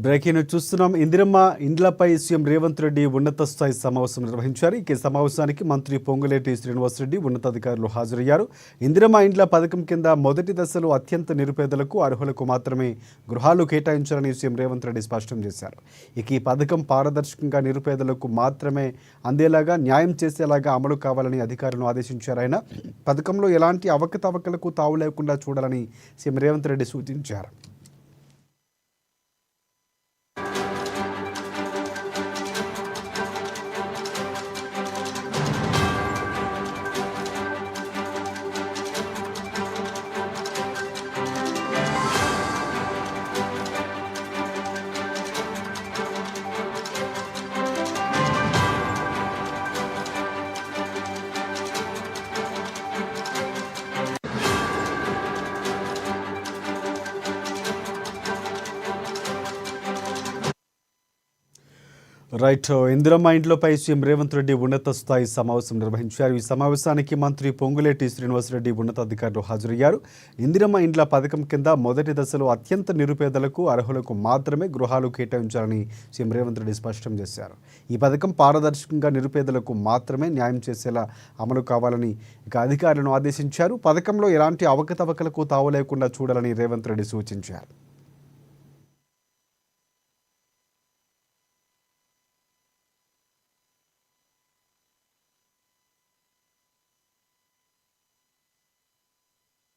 Breaking news చూస్తున్నాం. Indiramma ఇండ్లపై CM Revanth Reddy ఉన్నత స్థాయి సమావేశం నిర్వహించారు. ఈ సమావేశానికి మంత్రి పొంగులేటి శ్రీనివాసరెడ్డి ఉన్నతాధికారులు హాజరయ్యారు. ఇందిరమ్మ ఇండ్ల పథకం కింద మొదటి దశలో అత్యంత నిరుపేదలకు అర్హులకు మాత్రమే గృహాలు కేటాయించాలని సీఎం రేవంత్ రెడ్డి స్పష్టం చేశారు. ఈ పథకం పారదర్శకంగా నిరుపేదలకు మాత్రమే అందేలాగా న్యాయం చేసేలాగా అమలు కావాలని అధికారులను ఆదేశించారు. ఆయన పథకంలో ఎలాంటి అవకతవకలకు తావు లేకుండా చూడాలని సీఎం రేవంత్ రెడ్డి సూచించారు. ఇందిరమ్మ ఇండ్లపై సీఎం రేవంత్ రెడ్డి ఉన్నత స్థాయి సమావేశం నిర్వహించారు. ఈ సమావేశానికి మంత్రి పొంగులేటి శ్రీనివాసరెడ్డి ఉన్నతాధికారులు హాజరయ్యారు. ఇందిరమ్మ ఇండ్ల పథకం కింద మొదటి దశలో అత్యంత నిరుపేదలకు అర్హులకు మాత్రమే గృహాలు కేటాయించాలని సీఎం రేవంత్ రెడ్డి స్పష్టం చేశారు. ఈ పథకం పారదర్శకంగా నిరుపేదలకు మాత్రమే న్యాయం చేసేలా అమలు కావాలని అధికారులను ఆదేశించారు. పథకంలో ఎలాంటి అవకతవకలకు తావు లేకుండా చూడాలని రేవంత్ రెడ్డి సూచించారు.